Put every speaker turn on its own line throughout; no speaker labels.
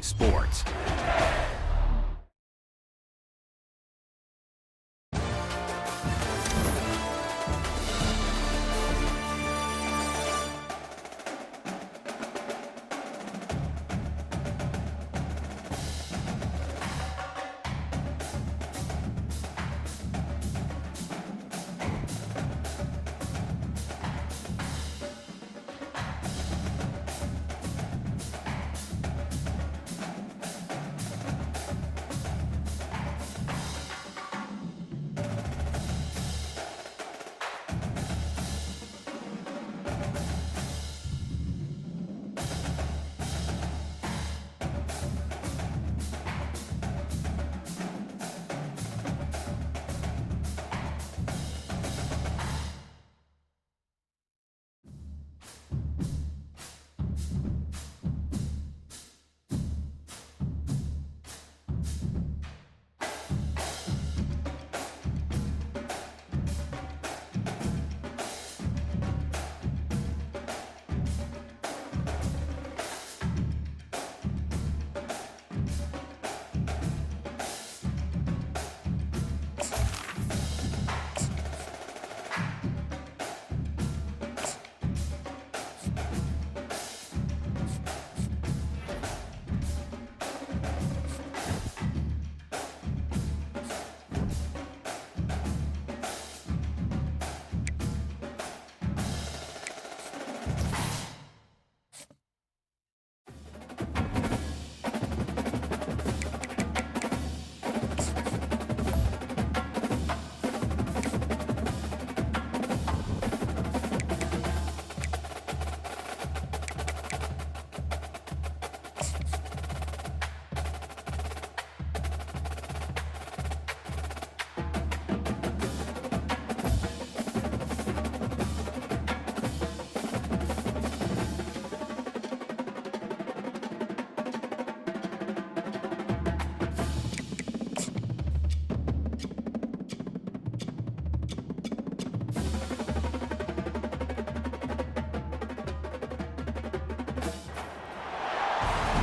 Sports.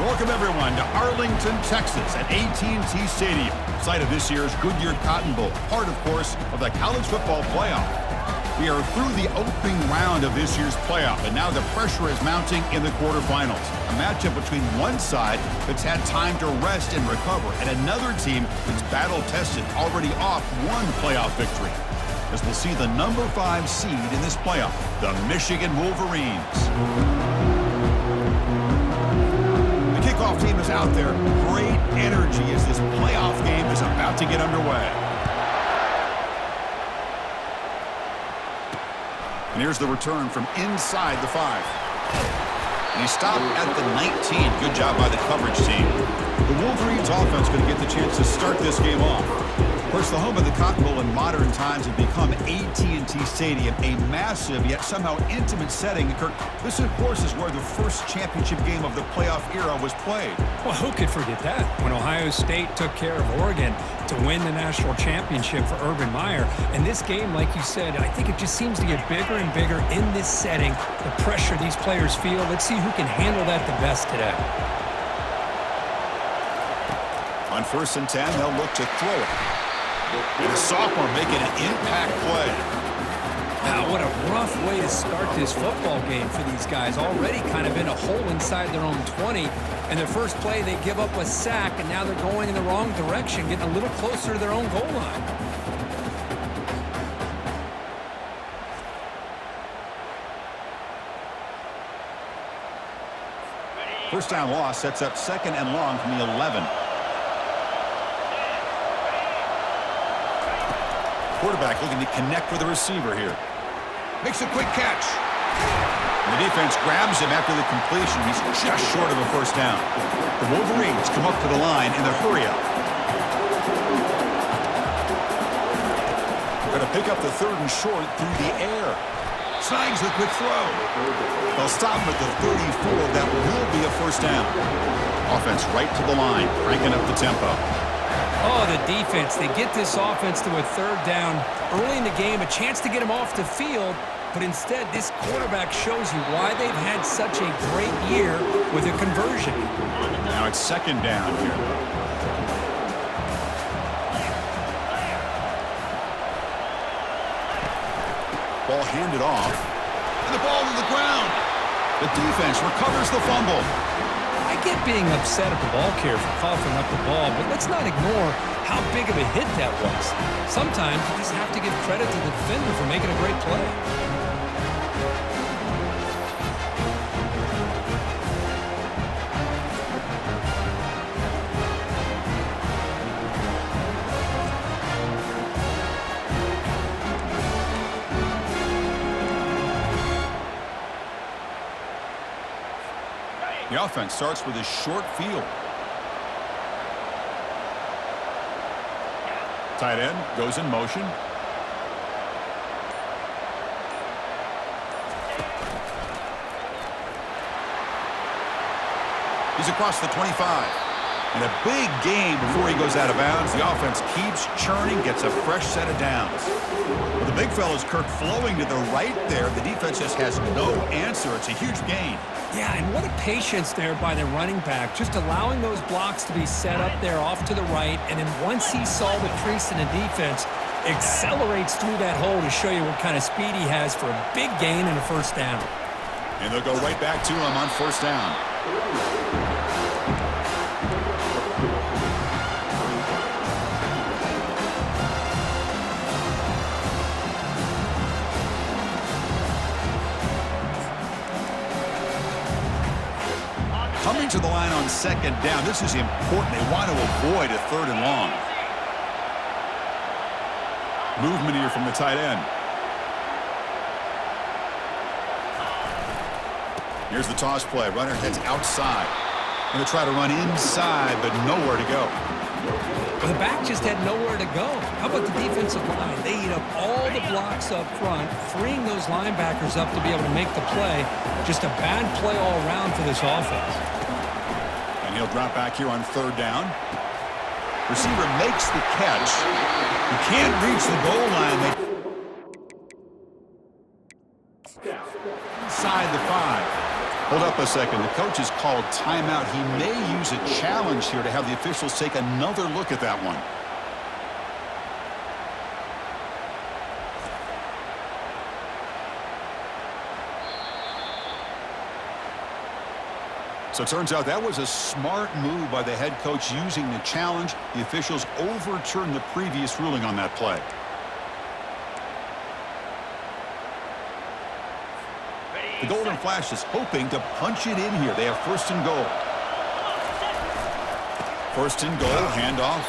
Welcome, everyone, to Arlington, Texas at AT&T Stadium, site of this year's Goodyear Cotton Bowl, part, of course, of the college football playoff. We are through the opening round of this year's playoff, and now the pressure is mounting in the quarterfinals. A matchup between one side that's had time to rest and recover, and another team that's battle-tested, already off one playoff victory. As we'll see the number 5 seed in this playoff, the Michigan Wolverines. Kickoff team is out there. Great energy as this playoff game is about to get underway. And here's the return from inside the 5. And he stopped at the 19. Good job by the coverage team. The Wolverines offense going to get the chance to start this game off. Of course, the home of the Cotton Bowl in modern times has become AT&T Stadium, a massive yet somehow intimate setting. Kirk, this, of course, is where the first championship game of the playoff era was played.
Well, who could forget that? When Ohio State took care of Oregon to win the national championship for Urban Meyer. And this game, like you said, I think it just seems to get bigger and bigger in this setting. The pressure these players feel. Let's see who can handle that the best today.
On 1st and 10, they'll look to throw it. And a sophomore making an impact play.
Wow, what a rough way to start this football game for these guys. Already kind of in a hole inside their own 20. And their first play, they give up a sack, and now they're going in the wrong direction, getting a little closer to their own goal line.
First down loss sets up 2nd and long from the 11. Quarterback looking to connect with the receiver here. Makes a quick catch. And the defense grabs him after the completion. He's just short of a first down. The Wolverines come up to the line in the hurry-up. Going to pick up the 3rd and short through the air. Snags the quick throw. They'll stop him at the 34. That will be a first down. Offense right to the line, cranking up the tempo.
Oh, the defense. They get this offense to a 3rd down early in the game, a chance to get him off the field, but instead this quarterback shows you why they've had such a great year with a conversion.
Now it's second down here. Ball handed off, and the ball to the ground. The defense recovers the fumble.
I get being upset at the ball carrier for coughing up the ball, but let's not ignore how big of a hit that was. Sometimes you just have to give credit to the defender for making a great play.
The offense starts with a short field. Tight end goes in motion. He's across the 25. And a big gain before he goes out of bounds. The offense keeps churning, gets a fresh set of downs. Well, the big fella's Kirk flowing to the right there. The defense just has no answer. It's a huge gain.
Yeah, and what a patience there by the running back, just allowing those blocks to be set up there off to the right, and then once he saw the crease in the defense, accelerates through that hole to show you what kind of speed he has for a big gain and a first down.
And they'll go right back to him on first down. Coming to the line on second down. This is important. They want to avoid a third and long. Movement here from the tight end. Here's the toss play. Runner heads outside. Going to try to run inside, but nowhere to go.
Well, the back just had nowhere to go. How about the defensive line? They eat up all the blocks up front, freeing those linebackers up to be able to make the play. Just a bad play all around for this offense.
And he'll drop back here on third down. Receiver makes the catch. He can't reach the goal line. Inside the 5. Hold up a second. The coach has called timeout. He may use a challenge here to have the officials take another look at that one. So it turns out that was a smart move by the head coach using the challenge. The officials overturned the previous ruling on that play. The Golden Flash is hoping to punch it in here. They have first and goal. First and goal, handoff.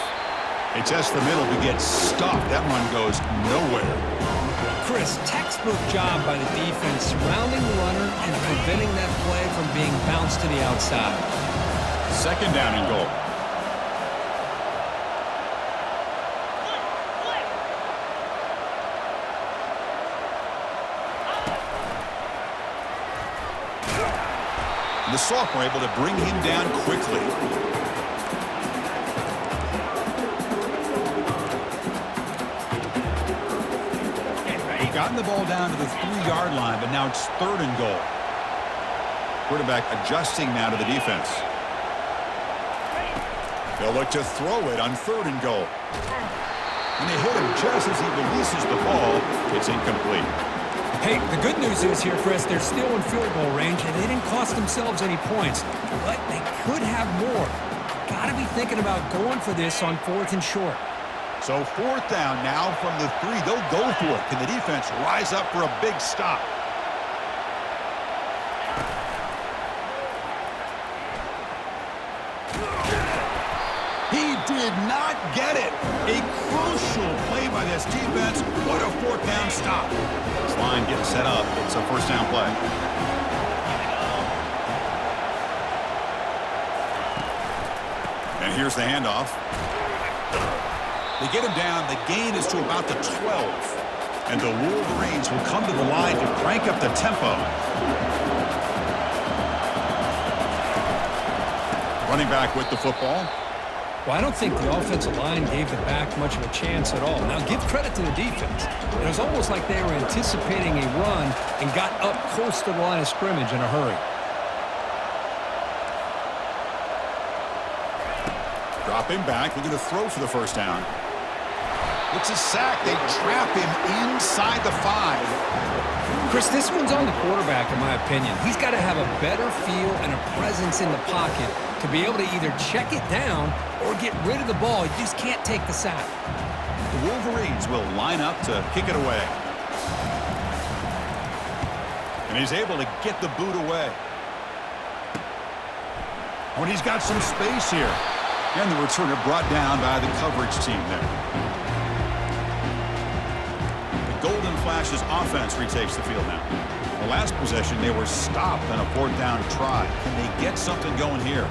They test the middle to get stopped. That one goes nowhere.
Chris, textbook job by the defense surrounding the runner and preventing that play from being bounced to the outside.
Second down and goal. The sophomore able to bring him down quickly. They've gotten the ball down to the 3-yard line, but now it's third and goal. Quarterback adjusting now to the defense. They'll look to throw it on third and goal. And they hit him just as he releases the ball. It's incomplete.
Hey, the good news is here, Chris, they're still in field goal range, and they didn't cost themselves any points, but they could have more. Got to be thinking about going for this on fourth and short.
So fourth down now from the 3. They'll go for it. Can the defense rise up for a big stop? He did not get it. A crucial play by this defense. What a fourth down stop. This line getting set up. It's a first down play. And here's the handoff. They get him down. The gain is to about the 12. And the Wolverines will come to the line to crank up the tempo. Running back with the football.
Well, I don't think the offensive line gave the back much of a chance at all. Now, give credit to the defense. It was almost like they were anticipating a run and got up close to the line of scrimmage in a hurry.
Dropping back, looking to throw for the first down. It's a sack. They trap him inside the 5.
Chris, this one's on the quarterback, in my opinion. He's got to have a better feel and a presence in the pocket to be able to either check it down or get rid of the ball. You just can't take the sack.
The Wolverines will line up to kick it away. And he's able to get the boot away. When he's got some space here. And the returner brought down by the coverage team there. The Golden Flashes offense retakes the field now. The last possession, they were stopped on a 4th down try. Can they get something going here?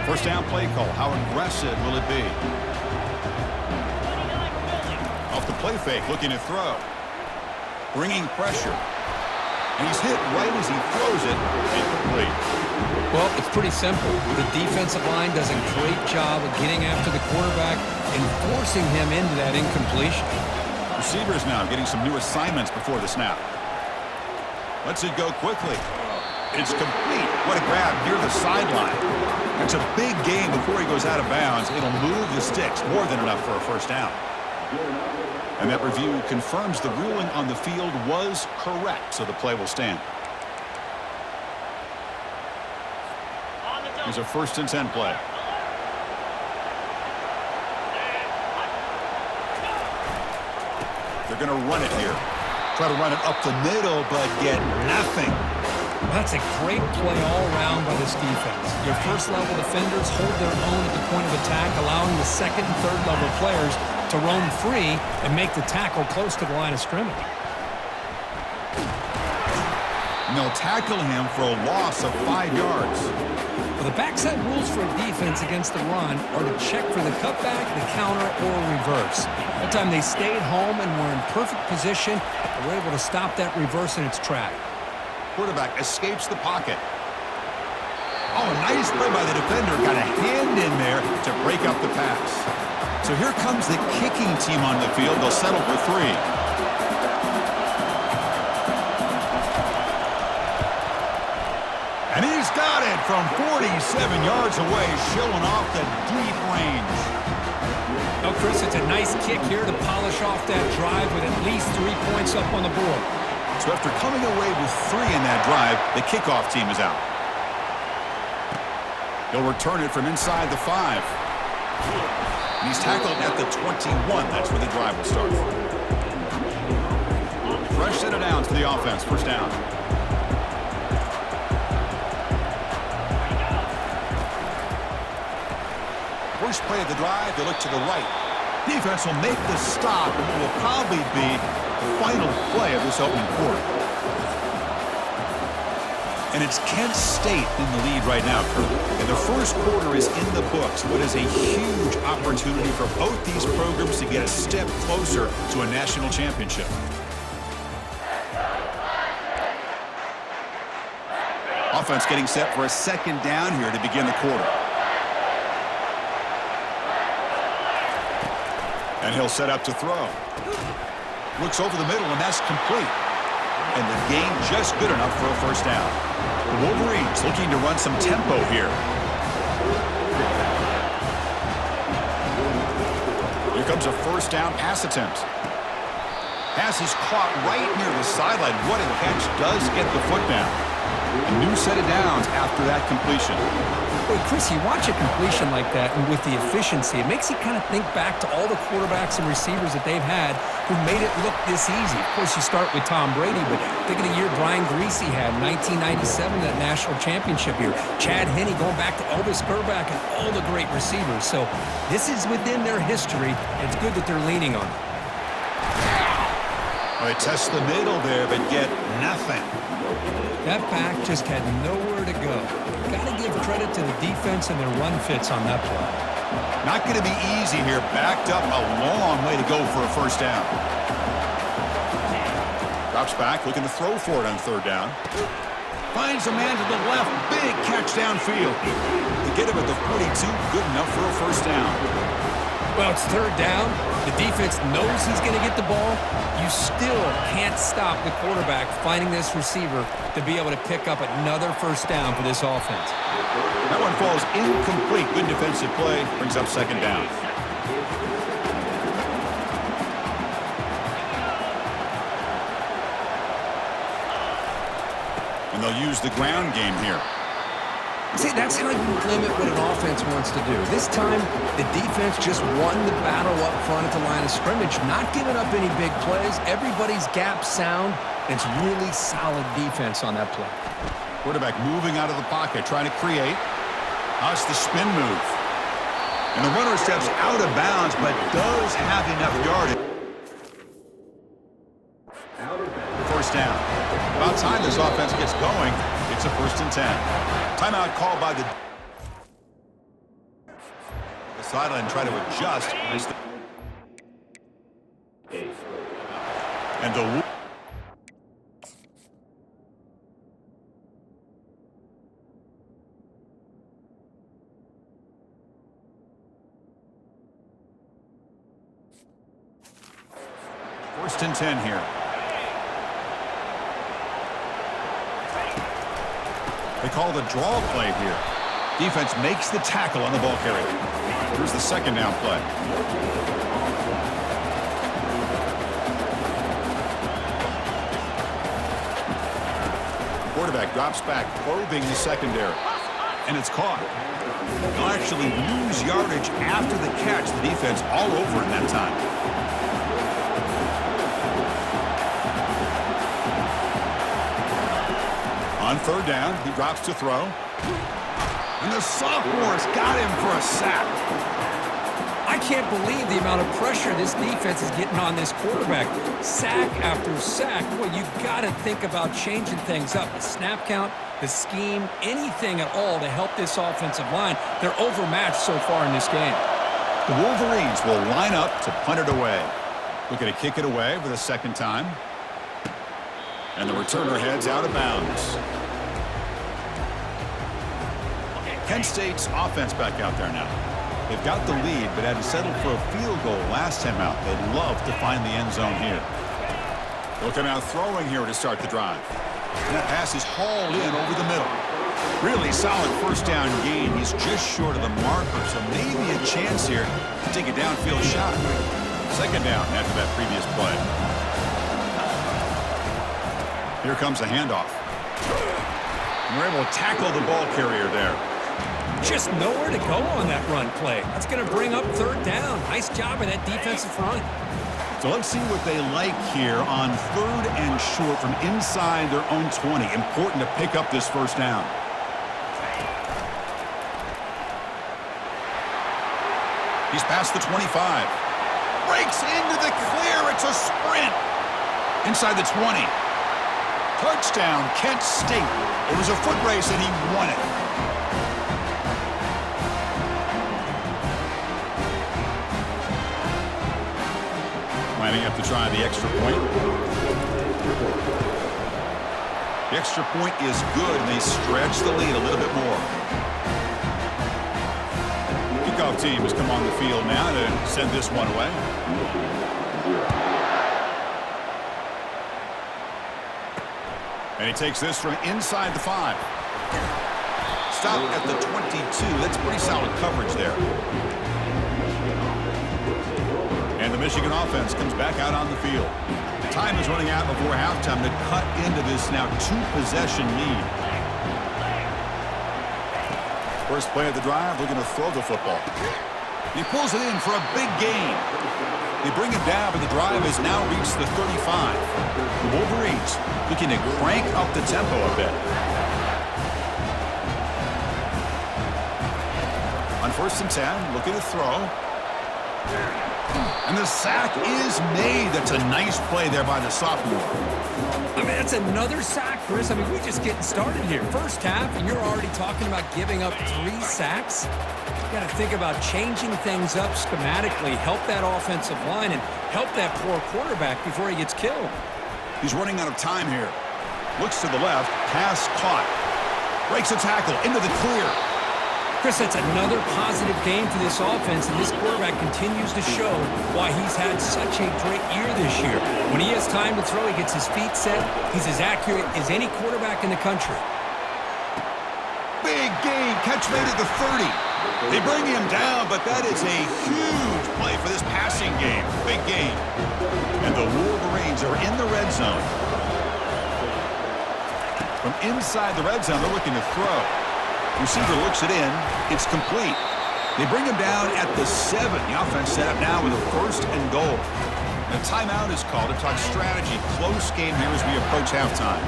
First down play call. How aggressive will it be? Off the play fake, looking to throw. Bringing pressure. And he's hit right as he throws it. Incomplete.
Well, it's pretty simple. The defensive line does a great job of getting after the quarterback and forcing him into that incompletion.
Receivers now getting some new assignments before the snap. Lets it go quickly. It's complete. What a grab near the sideline. It's a big game before he goes out of bounds. It'll move the sticks, more than enough for a first down. And that review confirms the ruling on the field was correct, so the play will stand. Here's a 1st and 10 play. They're going to run it here. Try to run it up the middle, but get nothing.
That's a great play all around by this defense. Your first-level defenders hold their own at the point of attack, allowing the second and third-level players to roam free and make the tackle close to the line of scrimmage.
And they'll tackle him for a loss of 5 yards.
Well, the backside rules for a defense against the run are to check for the cutback, the counter, or reverse. That time they stayed home and were in perfect position. They were able to stop that reverse in its track.
Quarterback escapes the pocket. Oh, a nice play by the defender. Got a hand in there to break up the pass. So here comes the kicking team on the field. They'll settle for 3. And he's got it from 47 yards away, showing off the deep range.
Well, Chris, it's a nice kick here to polish off that drive with at least 3 points up on the board.
So after coming away with 3 in that drive, the kickoff team is out. He'll return it from inside the 5. And he's tackled at the 21. That's where the drive will start. Fresh set of downs for the offense. First down. First play of the drive, they look to the right. Defense will make the stop, and it will probably be the final play of this opening quarter. And it's Kent State in the lead right now, Kurt. And the first quarter is in the books. What is a huge opportunity for both these programs to get a step closer to a national championship. Offense getting set for a second down here to begin the quarter. And he'll set up to throw. Looks over the middle, and that's complete. And the gain just good enough for a first down. The Wolverines looking to run some tempo here. Here comes a first down pass attempt. Pass is caught right near the sideline. What a catch. Does get the foot down. A new set of downs after that completion.
Well, Chris, you watch a completion like that, and with the efficiency, it makes you kind of think back to all the quarterbacks and receivers that they've had who made it look this easy. Of course, you start with Tom Brady, but think of the year Brian Griese had, 1997, that national championship year. Chad Henne going back to Elvis Grbac and all the great receivers. So this is within their history. It's good that they're leaning on it.
Well, they test the middle there, but get nothing.
That back just had nowhere to go. Got to give credit to the defense and their run fits on that play.
Not going to be easy here. Backed up a long way to go for a first down. Drops back, looking to throw for it on third down. Finds a man to the left. Big catch downfield. To get him at the 42, good enough for a first down.
Well, it's third down. The defense knows he's going to get the ball. You still can't stop the quarterback finding this receiver to be able to pick up another first down for this offense.
That one falls incomplete. Good defensive play. Brings up second down. And they'll use the ground game here.
See, that's how you limit what an offense wants to do. This time, the defense just won the battle up front at the line of scrimmage, not giving up any big plays. Everybody's gap sound. It's really solid defense on that play.
Quarterback moving out of the pocket, trying to create. Now it's the spin move. And the runner steps out of bounds, but does have enough yardage. First down. About time this offense gets going. It's a 1st and 10. Timeout called by the sideline, try to adjust. And the First and 10 here. They call the draw play here. Defense makes the tackle on the ball carrier. Here's the second down play. Quarterback drops back, probing the secondary. And it's caught. They'll actually lose yardage after the catch. The defense all over in that time. On third down, he drops to throw. And the sophomore's got him for a sack.
I can't believe the amount of pressure this defense is getting on this quarterback. Sack after sack. Well, you got to think about changing things up. The snap count, the scheme, anything at all to help this offensive line. They're overmatched so far in this game.
The Wolverines will line up to punt it away. Looking to kick it away for the second time. And the returner heads out of bounds. Kent State's offense back out there now. They've got the lead, but had to settle for a field goal last time out. They'd love to find the end zone here. They'll come out throwing here to start the drive. And that pass is hauled in over the middle. Really solid first down gain. He's just short of the marker, so maybe a chance here to take a downfield shot. Second down after that previous play. Here comes the handoff. And we're able to tackle the ball carrier there.
Just nowhere to go on that run play. That's going to bring up third down. Nice job of that defensive front.
So let's see what they like here on 3rd and short from inside their own 20. Important to pick up this first down. He's past the 25. Breaks into the clear. It's a sprint. Inside the 20. Touchdown, Kent State. It was a foot race and he won it. Lining up to try the extra point. The extra point is good, and they stretch the lead a little bit more. Kickoff team has come on the field now to send this one away. And he takes this from inside the 5. Stop at the 22. That's pretty solid coverage there. And the Michigan offense comes back out on the field. Time is running out before halftime to cut into this now 2-possession lead. First play of the drive, looking to throw the football. He pulls it in for a big gain. They bring him down, but the drive has now reached the 35. The Wolverines looking to crank up the tempo a bit. On 1st and 10, looking to throw. And the sack is made. That's a nice play there by the sophomore.
I mean, that's another sack, Chris. I mean, we're just getting started here. First half, and you're already talking about giving up 3 sacks. You got to think about changing things up schematically, help that offensive line, and help that poor quarterback before he gets killed.
He's running out of time here. Looks to the left. Pass caught. Breaks a tackle into the clear.
Chris, that's another positive game for this offense, and this quarterback continues to show why he's had such a great year this year. When he has time to throw, he gets his feet set. He's as accurate as any quarterback in the country.
Big gain. Catch made at the 30. They bring him down, but that is a huge play for this passing game. Big gain. And the Wolverines are in the red zone. From inside the red zone, they're looking to throw. Receiver looks it in. It's complete. They bring him down at the 7. The offense set up now with a 1st and goal. And a timeout is called to talk strategy. Close game here as we approach halftime.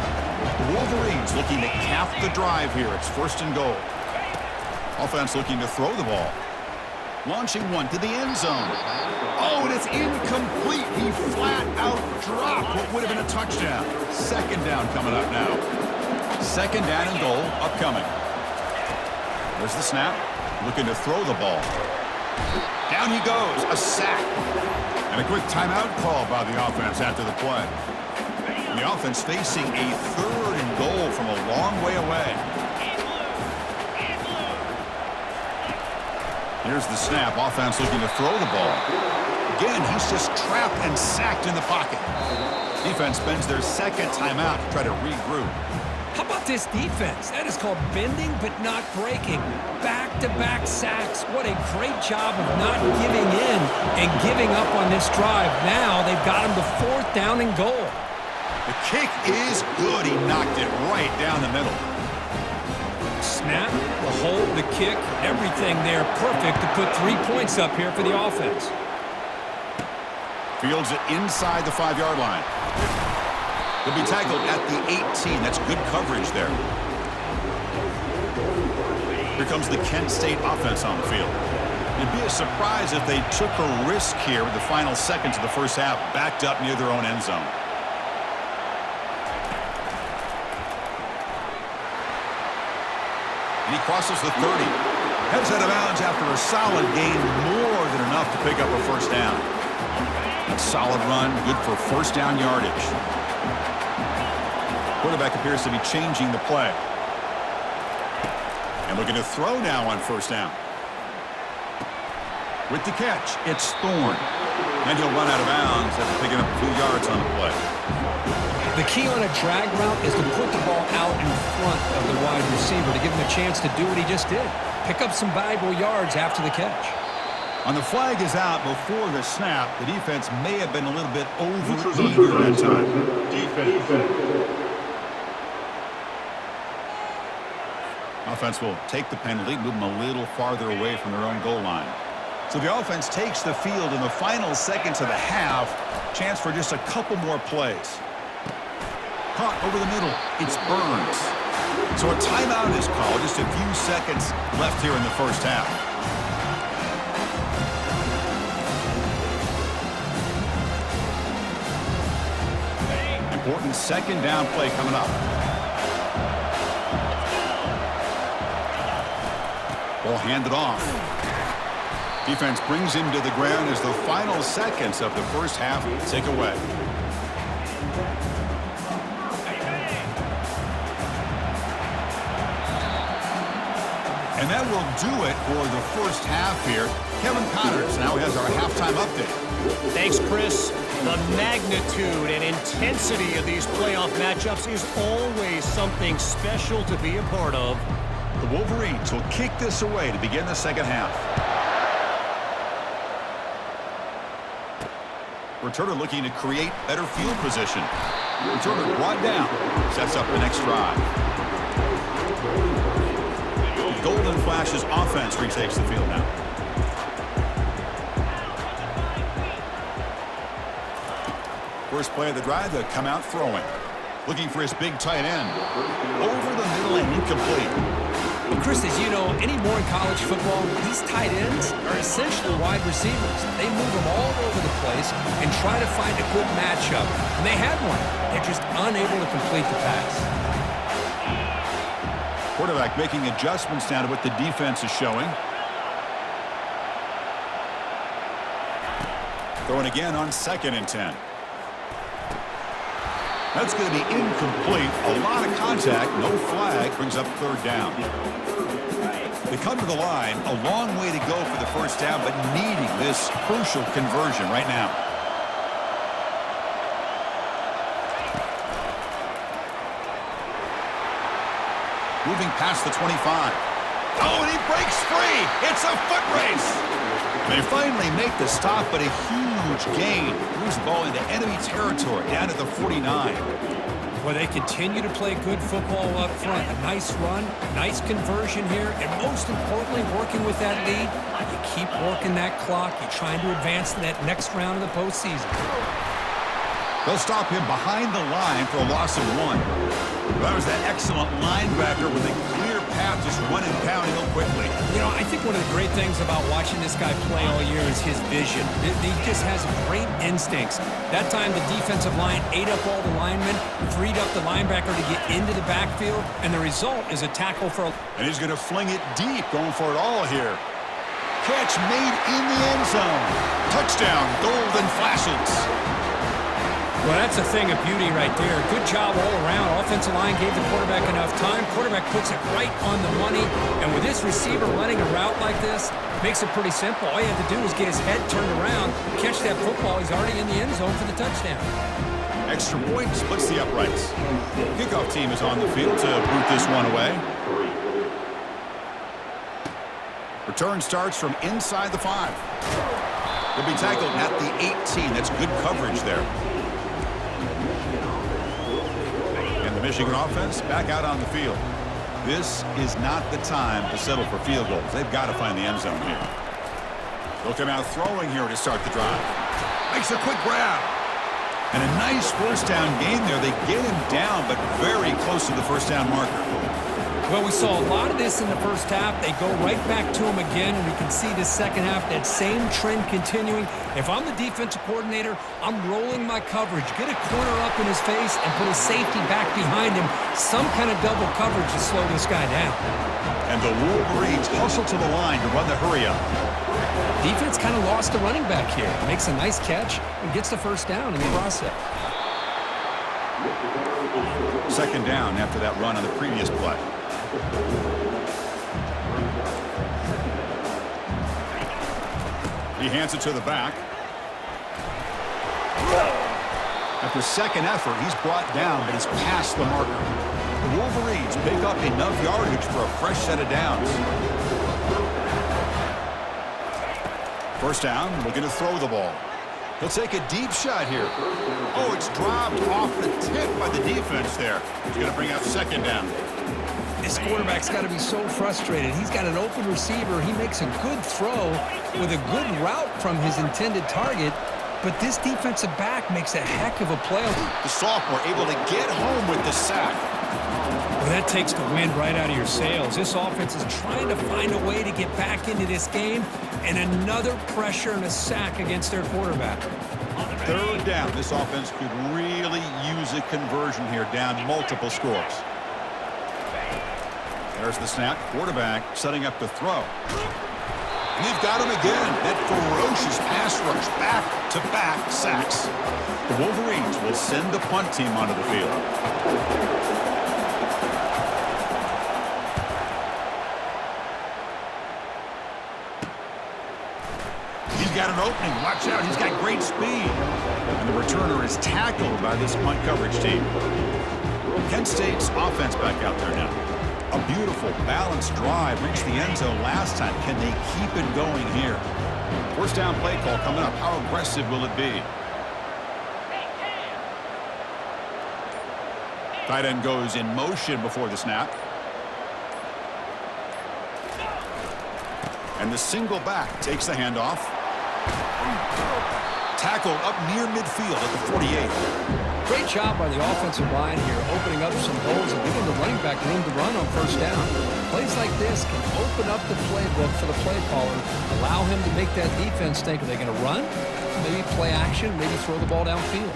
The Wolverines looking to cap the drive here. It's 1st and goal. Offense looking to throw the ball. Launching one to the end zone. Oh, and it's incomplete. He flat out dropped what would have been a touchdown. 2nd down coming up now. 2nd down and goal upcoming. There's the snap. Looking to throw the ball. Down he goes. A sack. And a quick timeout call by the offense after the play. And the offense facing a 3rd and goal from a long way away. Here's the snap. Offense looking to throw the ball. Again, he's just trapped and sacked in the pocket. Defense spends their 2nd timeout to try to regroup.
How about this defense? That is called bending but not breaking. Back-to-back sacks. What a great job of not giving in and giving up on this drive. Now they've got him to 4th down and goal.
The kick is good. He knocked it right down the middle.
Snap, the hold, the kick, everything there perfect to put 3 points up here for the offense.
Fields it inside the 5-yard line. He'll be tackled at the 18. That's good coverage there. Here comes the Kent State offense on the field. It'd be a surprise if they took a risk here with the final seconds of the first half, backed up near their own end zone. And he crosses the 30. Heads out of bounds after a solid gain, more than enough to pick up a 1st down. A solid run, good for 1st down yardage. Quarterback appears to be changing the play. And looking to throw now on 1st down. With the catch, it's Thorne. And he'll run out of bounds after picking up a few yards on the play.
The key on a drag route is to put the ball out in front of the wide receiver to give him a chance to do what he just did. Pick up some valuable yards after the catch.
On the flag is out before the snap. The defense may have been a little bit over-eager that time. Defense. Offense will take the penalty, move them a little farther away from their own goal line. So the offense takes the field in the final seconds of the half. Chance for just a couple more plays. Caught over the middle. It's Burns. So a timeout is called. Just a few seconds left here in the first half. Important 2nd down play coming up. Ball handed off. Defense brings him to the ground as the final seconds of the first half tick away. And that will do it for the first half here. Kevin Connors now has our halftime update.
Thanks, Chris. The magnitude and intensity of these playoff matchups is always something special to be a part of.
The Wolverines will kick this away to begin the 2nd half. Returner looking to create better field position. Returner brought down. Sets up the next drive. The Golden Flash's offense retakes the field now. First play of the drive, they'll come out throwing. Looking for his big tight end. Over the middle and incomplete.
And Chris, as you know, anymore in college football, these tight ends are essentially wide receivers. They move them all over the place and try to find a good matchup. And they had one. They're just unable to complete the pass.
Quarterback making adjustments now to what the defense is showing. Throwing again on 2nd and 10. That's going to be incomplete. A lot of contact, no flag, brings up third down. They come to the line, a long way to go for the first down, but needing this crucial conversion right now. Moving past the 25. Oh, and he breaks free. It's a foot race. They finally make the stop, but a huge gain. Moves the ball into enemy territory, down at the 49.
Well, they continue to play good football up front. A nice run, nice conversion here, and most importantly, working with that lead, you keep working that clock. You're trying to advance to that next round of the postseason.
They'll stop him behind the line for a loss of 1. That was that excellent linebacker with a clear path, just running downhill quickly.
You know, I think one of the great things about watching this guy play all year is his vision. He just has great instincts. That time, the defensive line ate up all the linemen, freed up the linebacker to get into the backfield, and the result is a tackle for a...
And he's going to fling it deep, going for it all here. Catch made in the end zone. Touchdown, golden flashes.
Well, that's a thing of beauty right there. Good job all around. Offensive line gave the quarterback enough time. Quarterback puts it right on the money. And with this receiver running a route like this, makes it pretty simple. All you have to do is get his head turned around, catch that football. He's already in the end zone for the touchdown.
Extra point splits the uprights. Kickoff team is on the field to boot this one away. Return starts from inside the 5. He'll be tackled at the 18. That's good coverage there. The Michigan offense back out on the field. This is not the time to settle for field goals. They've got to find the end zone here. They'll come out throwing here to start the drive. Makes a quick grab. And a nice first down gain there. They get him down, but very close to the first down marker.
Well, we saw a lot of this in the first half. They go right back to him again, and we can see the second half, that same trend continuing. If I'm the defensive coordinator, I'm rolling my coverage. Get a corner up in his face and put a safety back behind him. Some kind of double coverage to slow this guy down.
And the Wolverines hustle to the line to run the hurry up.
Defense kind of lost the running back here. Makes a nice catch and gets the first down in the process.
Second down after that run on the previous play. He hands it to the back. After second effort, he's brought down, but he's past the marker. The Wolverines pick up enough yardage for a fresh set of downs. First down, looking to throw the ball. He'll take a deep shot here. Oh, it's dropped off the tip by the defense there. He's going to bring up second down.
This quarterback's got to be so frustrated. He's got an open receiver. He makes a good throw with a good route from his intended target, but this defensive back makes a heck of a play.
The sophomore able to get home with the sack.
Well, that takes the wind right out of your sails. This offense is trying to find a way to get back into this game, and another pressure and a sack against their quarterback.
Third down. This offense could really use a conversion here, down multiple scores. There's the snap. Quarterback setting up the throw. And they've got him again. That ferocious pass rush. Back-to-back sacks. The Wolverines will send the punt team onto the field. He's got an opening. Watch out. He's got great speed. And the returner is tackled by this punt coverage team. Kent State's offense back out there now. A beautiful, balanced drive. Reached the end zone last time. Can they keep it going here? First down play call coming up. How aggressive will it be? Tight end goes in motion before the snap. And the single back takes the handoff. Tackled up near midfield at the 48.
Great job by the offensive line here, opening up some holes and giving the running back room to run on first down. Plays like this can open up the playbook for the play caller, allow him to make that defense think, are they going to run? Maybe play action, maybe throw the ball downfield.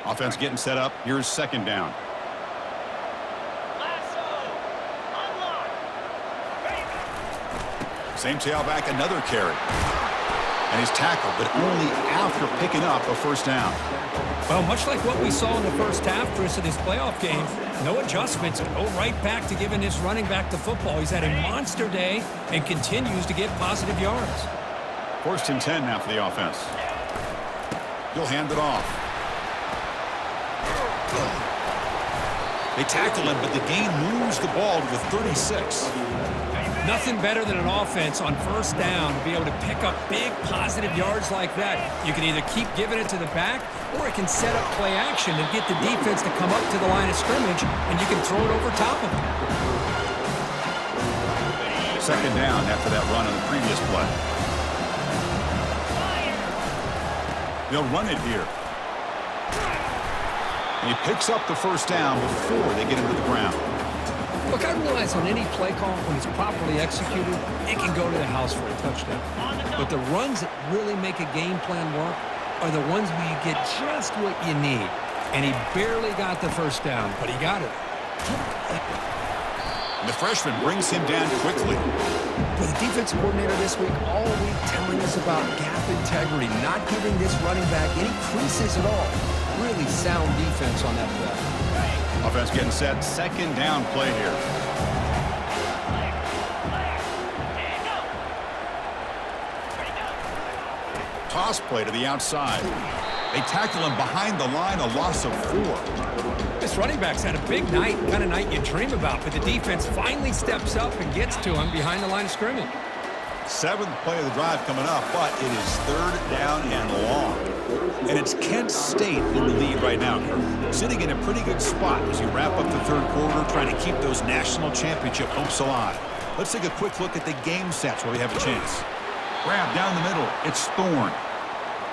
Offense getting set up. Here's second down. Same tailback, another carry. And he's tackled, but only after picking up a first down.
Well, much like what we saw in the first half, Chris, of this playoff game, no adjustments. Go right back to giving this running back the football. He's had a monster day and continues to get positive yards.
1st and 10 now for the offense. He'll hand it off. They tackle him, but the game moves the ball to the 36.
Nothing better than an offense on first down to be able to pick up big positive yards like that. You can either keep giving it to the back, or it can set up play action and get the defense to come up to the line of scrimmage, and you can throw it over top of them.
2nd down after that run on the previous play. They'll run it here. And he picks up the first down before they get into the ground.
Look, I realize on any play call, when it's properly executed, it can go to the house for a touchdown. But the runs that really make a game plan work are the ones where you get just what you need. And he barely got the first down, but he got it.
And the freshman brings him down quickly.
For the defensive coordinator this week, all week telling us about gap integrity, not giving this running back any creases at all. Really sound defense on that play.
Offense getting set. 2nd down play here. Toss play to the outside. They tackle him behind the line, a loss of 4.
This running back's had a big night, kind of night you dream about, but the defense finally steps up and gets to him behind the line of scrimmage.
7th play of the drive coming up, but it is 3rd down and long. And it's Kent State in the lead right now, Kirk. Sitting in a pretty good spot as you wrap up the 3rd quarter, trying to keep those national championship hopes alive. Let's take a quick look at the game sets where we have a chance. Grab down the middle. It's Thorne.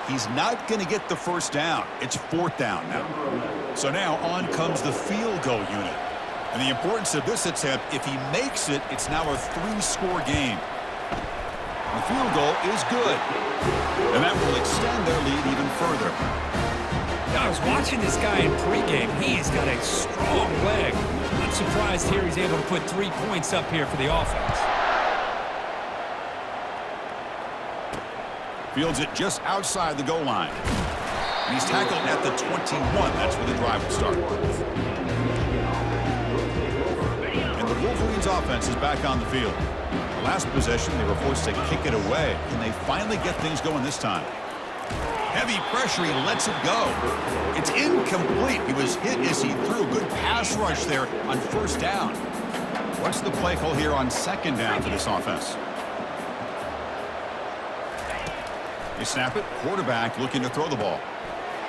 He's not going to get the first down. It's 4th down now. So now on comes the field goal unit. And the importance of this attempt, if he makes it, it's now a 3-score game. The field goal is good. And that will extend their lead even further.
Now, I was watching this guy in pregame. He's got a strong leg. Not surprised here he's able to put 3 points up here for the offense.
Fields it just outside the goal line. And he's tackled at the 21. That's where the drive will start. And the Wolverines offense is back on the field. The last possession, they were forced to kick it away. And they finally get things going this time. Heavy pressure, he lets it go. It's incomplete. He was hit as he threw. Good pass rush there on 1st down. What's the play call here on 2nd down for this offense? They snap it. Quarterback looking to throw the ball.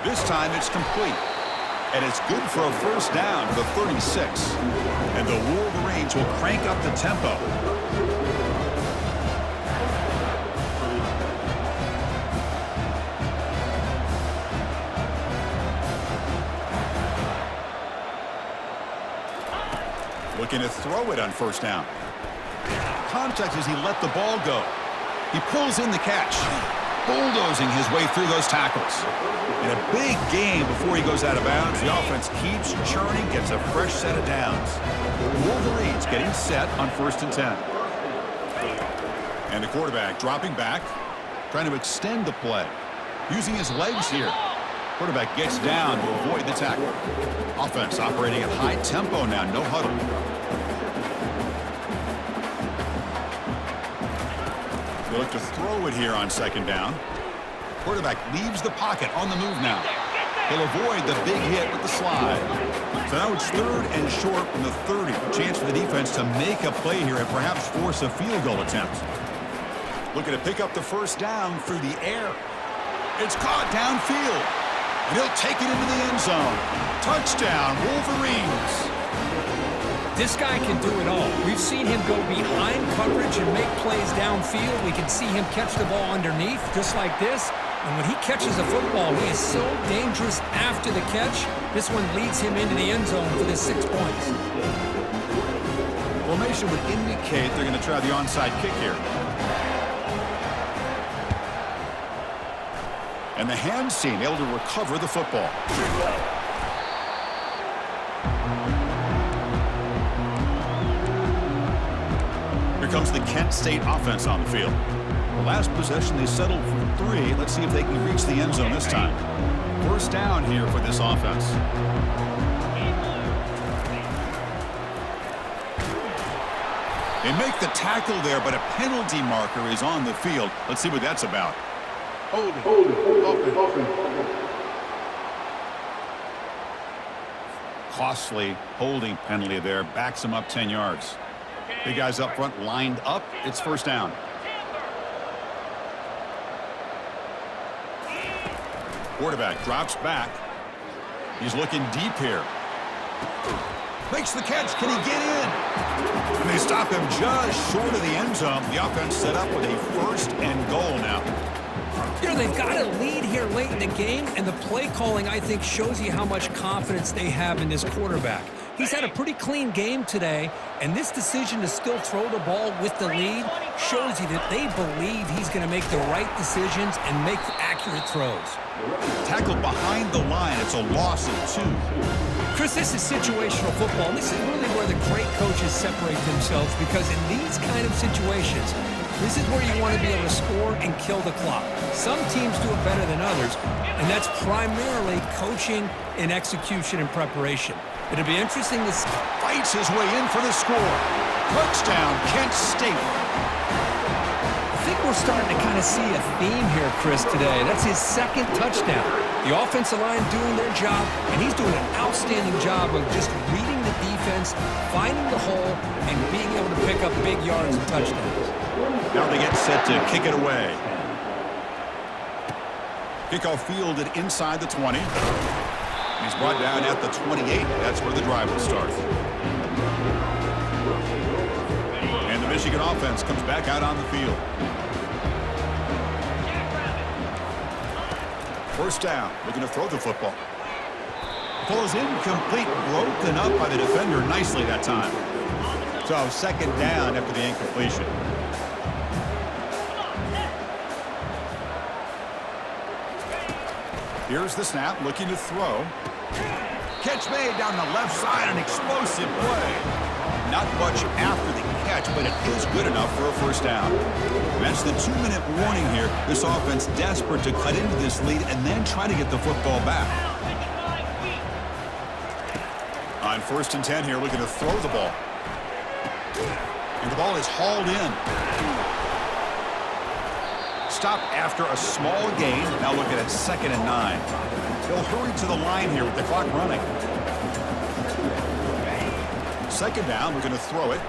This time it's complete. And it's good for a first down to the 36. And the Wolverines will crank up the tempo. Looking to throw it on 1st down. Contact as he let the ball go. He pulls in the catch. Bulldozing his way through those tackles. In a big game before he goes out of bounds, the offense keeps churning, gets a fresh set of downs. The Wolverines getting set on 1st and 10. And the quarterback dropping back, trying to extend the play. Using his legs here. Quarterback gets down to avoid the tackle. Offense operating at high tempo now, no huddle. They look to throw it here on 2nd down. Quarterback leaves the pocket on the move now. He'll avoid the big hit with the slide. So now it's 3rd and short from the 30. A chance for the defense to make a play here and perhaps force a field goal attempt. Looking to pick up the first down through the air. It's caught downfield. And he'll take it into the end zone. Touchdown, Wolverines.
This guy can do it all. We've seen him go behind coverage and make plays downfield. We can see him catch the ball underneath, just like this. And when he catches a football, he is so dangerous after the catch. This one leads him into the end zone for the 6 points.
Formation would indicate they're going to try the onside kick here. And the hands team able to recover the football. Here Here comes the Kent State offense on the field. The last possession, they settled for 3. Let's see if they can reach the end zone this time. First down here for this offense. They make the tackle there, but a penalty marker is on the field. Let's see what that's about. Costly holding penalty there. Backs him up 10 yards. The guys up front lined up. It's first down. Quarterback drops back. He's looking deep here. Makes the catch. Can he get in? And they stop him just short of the end zone. The offense set up with a first and goal now.
You know, they've got a lead here late in the game, and the play calling, I think, shows you how much confidence they have in this quarterback. He's had a pretty clean game today, and this decision to still throw the ball with the lead shows you that they believe he's going to make the right decisions and make accurate throws.
Tackled behind the line. It's a loss of 2.
Chris, this is situational football, and this is really where the great coaches separate themselves, because in these kind of situations, this is where you want to be able to score and kill the clock. Some teams do it better than others, and that's primarily coaching and execution and preparation. It'll be interesting to see.
Fights his way in for the score. Touchdown, Kent State.
I think we're starting to kind of see a theme here, Chris, today. That's his second touchdown. The offensive line doing their job, and he's doing an outstanding job of just reading the defense, finding the hole, and being able to pick up big yards and touchdowns.
Now they get set to kick it away. Kickoff fielded inside the 20. He's brought down at the 28. That's where the drive will start. And the Michigan offense comes back out on the field. First down, looking to throw the football. Ball is incomplete, broken up by the defender nicely that time. So second down after the incompletion. Here's the snap, looking to throw. Catch made down the left side, an explosive play. Not much after the catch, but it is good enough for a first down. And that's the 2-minute warning here. This offense desperate to cut into this lead and then try to get the football back. On first and 10 here, looking to throw the ball. And the ball is hauled in. Stop after a small gain. Now looking at second and 9. They'll hurry to the line here with the clock running. Second down, we're going to throw it.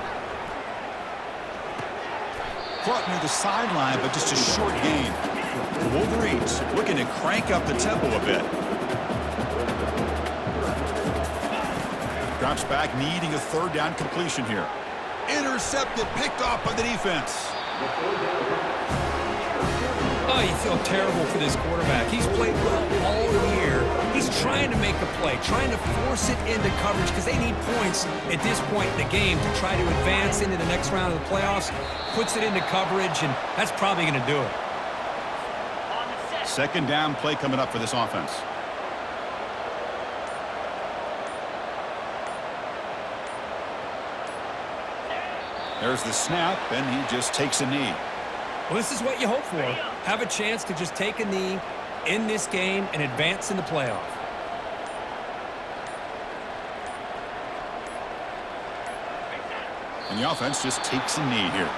Caught near the sideline, but just a short gain. The Wolverines looking to crank up the tempo a bit. Drops back, needing a third down completion here. Intercepted, picked off by the defense.
Oh, you feel terrible for this quarterback. He's played well all year. He's trying to make a play, trying to force it into coverage because they need points at this point in the game to try to advance into the next round of the playoffs. Puts it into coverage, and that's probably going to do it.
Second down play coming up for this offense. There's the snap, and he just takes a knee.
Well, this is what you hope for. Have a chance to just take a knee in this game and advance in the playoff.
And the offense just takes a knee here.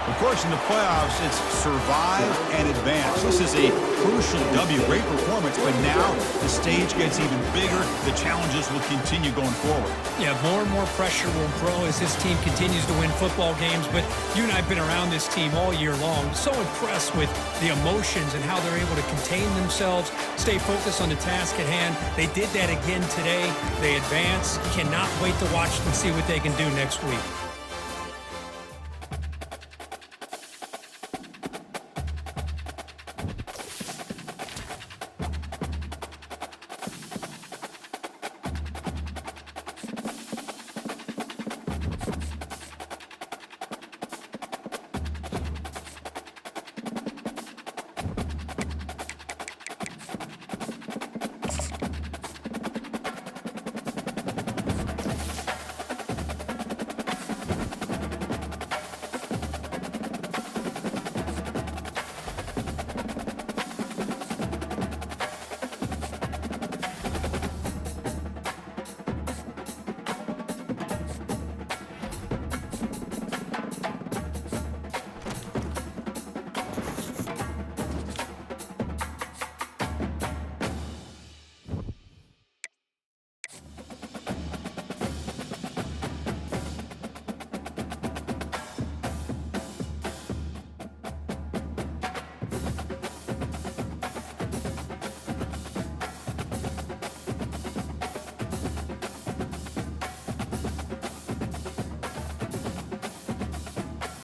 Of course, in the playoffs, it's survive and advance. This is a crucial W. Great performance, but now the stage gets even bigger. The challenges will continue going forward.
Yeah, more and more pressure will grow as this team continues to win football games. But you and I have been around this team all year long. So impressed with the emotions and how they're able to contain themselves, stay focused on the task at hand. They did that again today. They advance. Cannot wait to watch them see what they can do next week.